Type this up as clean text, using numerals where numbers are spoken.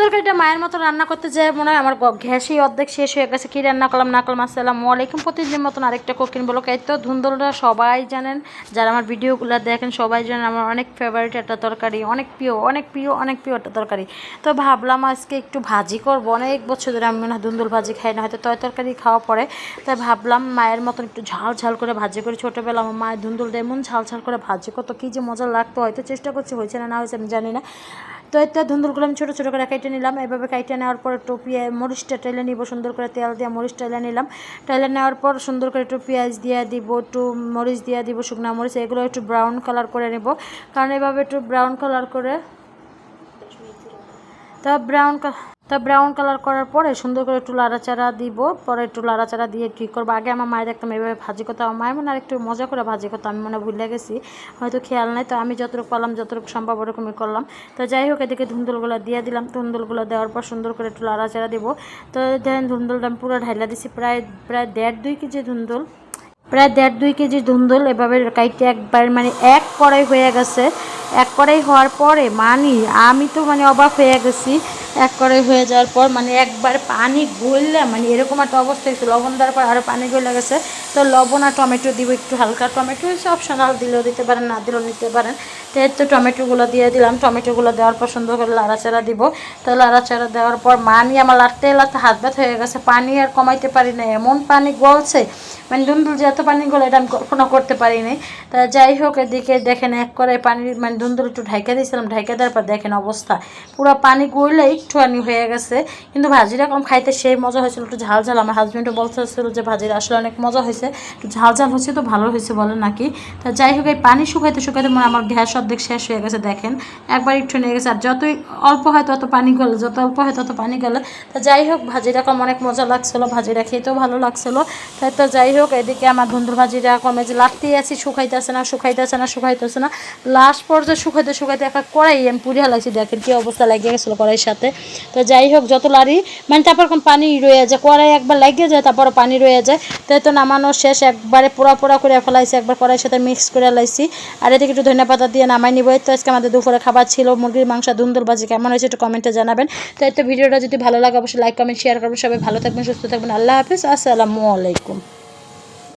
তরকারিটা মায়ের মতো রান্না করতে যেয়ে মনে হয় আমার গ্যাসই অর্ধেক শেষ হয়ে গেছে। কী রান্না করলাম না করলাম। আসসালামু আলাইকুম। প্রতিদিন মতন আরেকটা কুকিং ব্লগ। এই তো ধুন্দুলটা সবাই জানেন, যারা আমার ভিডিওগুলো দেখেন সবাই জানেন আমার অনেক ফেভারিট একটা তরকারি, অনেক প্রিয় একটা তরকারি। তো ভাবলাম আজকে একটু ভাজি করবো। অনেক বছর ধরে আমি মনে হয় ধুন্দুল ভাজি খাই না, হয়তো তরকারি খাওয়া পরে। তাই ভাবলাম মায়ের মতন একটু ঝাল করে ভাজি করি। ছোটোবেলা আমার মায়ের ধুন্দুলটা এমন ঝাল করে ভাজি করতো, কী যে মজা লাগতো। হয়তো চেষ্টা করছি, হয়েছে না হয়েছে আমি জানি না। তো এটা ধুন্দুলগুলো আমি ছোটো করে কেটে নিলাম। এভাবে কেটে নেওয়ার পর একটু মরিচটা টেলে নিব, সুন্দর করে তেল দিয়ে মরিচ টেলে নিলাম। টেলে নেওয়ার পর সুন্দর করে একটু পেঁয়াজ দিয়ে দিব, একটু মরিচ দিয়ে দিব, শুকনো মরিচ, এগুলো একটু ব্রাউন কালার করে নেব। কারণ এভাবে একটু ব্রাউন কালার করে ব্রাউন কালার করার পরে সুন্দর করে একটু লাড়াচাড়া দিব। পরে একটু লাড়াচাড়া দিয়ে কী করবো, আগে আমার মায়ের দেখতাম এভাবে ভাজি করতো। আমার মায়ের মনে আর একটু মজা করে ভাজি করতো, আমি মনে ভুলে গেছি, হয়তো খেয়াল নাই। তো আমি যতটুকু পারলাম, যতটুকু সম্ভব ওরকমই করলাম। তো যাই হোক, এদিকে ধুন্দুলগুলো দিয়ে দিলাম। ধুন্দুলগুলো দেওয়ার পর সুন্দর করে একটু লাড়াচাড়া দিব। তো দেখেন ধুন্দুলটা আমি পুরো ঢাইলা দিছি, প্রায় 1.5-2 কেজি ধুন্দুল, প্রায় 1.5-2 কেজি ধুন্দুল এভাবে কাইটে একবার মানে এক কড়াই হয়ে গেছে। এক কড়াই হওয়ার পরে আমি তো অবাক হয়ে গেছি। এক কড়াই হয়ে যাওয়ার পর একবার পানি গললে এরকম একটা অবস্থা হয়েছে। লবণ দেওয়ার পর আরও পানি গলে গেছে। তো লবণ আর টমেটো দিব, একটু হালকা টমেটো হচ্ছে অপশনাল, দিলেও দিতে পারেন, না দিলেও নিতে পারেন। তো টমেটোগুলো দিয়ে দিলাম। টমেটোগুলো দেওয়ার পর সুন্দর করে লাড়াচাড়া দিব। তো লাড়াচাড়া দেওয়ার পর আমার লাড়তে হাত ব্যথা হয়ে গেছে, পানি আর কমাইতে পারি না, এমন পানি গলছে। ধুন্দুল যে এত পানি গলে এটা আমি কল্পনা করতে পারিনি। তা যাই হোক, এদিকে দেখেন এক কড়াই পানির ধুন্দুল একটু ঢাইকা দিয়েছিলাম, ঢাইকা দেওয়ার পর দেখেন অবস্থা, পুরো পানি গড়লে একটুখানি হয়ে গেছে। কিন্তু ভাজিটা কম খাইতে সেই মজা হয়েছিল, একটু ঝাল আমার হাজব্যান্ডও বলতেছিল যে ভাজিটা আসলে অনেক মজা হয়েছে, একটু ঝাল হয়েছে, তো ভালো হয়েছে বলে নাকি। তা যাই হোক, এই পানি শুকাইতে আমার গ্যাস অর্ধেক শেষ হয়ে গেছে। দেখেন একবার একটু নিয়ে গেছে, আর যতই অল্প হয় তত পানি গলে, যত অল্প হয় তত পানি গেলে। তা যাই হোক, ভাজিটা কম অনেক মজা লাগছিলো, ভাজিটা খেতেও ভালো লাগছিলো। তাই তো যাই হোক, এদিকে আমার ধুন্দুল ভাজিটা কমে যে লাটতেই আছি, শুকাইতেছে না। লাস্ট পর্যায়ে শুকাইতে একটা কড়াই আমি পুড়িয়া লাগছি, দেখেন কি অবস্থা লাগিয়ে গেছিলো কড়াইয়ের সাথে। তো যাই হোক, যত লাড়ি তারপর পানি রয়ে যায়, কড়াই একবার লাগিয়ে যায়, তারপর পানি রয়ে যায়। তাই তো নামানো শেষ, একবারে পোড়া করে ফেলাইছি, একবার কড়াইয়ের সাথে মিক্স করে লাইছি। আর এদিকে একটু ধনিয়া পাতা দিয়ে নামাই নিব। তো আজকে আমাদের দুপুরে খাবার ছিল মুরগির মাংস, ধুন্দুল ভাজি। কেমন হয়েছে একটু কমেন্টে জানাবেন। তো ভিডিওটা যদি ভালো লাগে অবশ্যই লাইক কমেন্ট শেয়ার করবেন। সবাই ভালো থাকবেন, সুস্থ থাকবেন। আল্লাহ হাফিজ, আসসালামু আলাইকুম।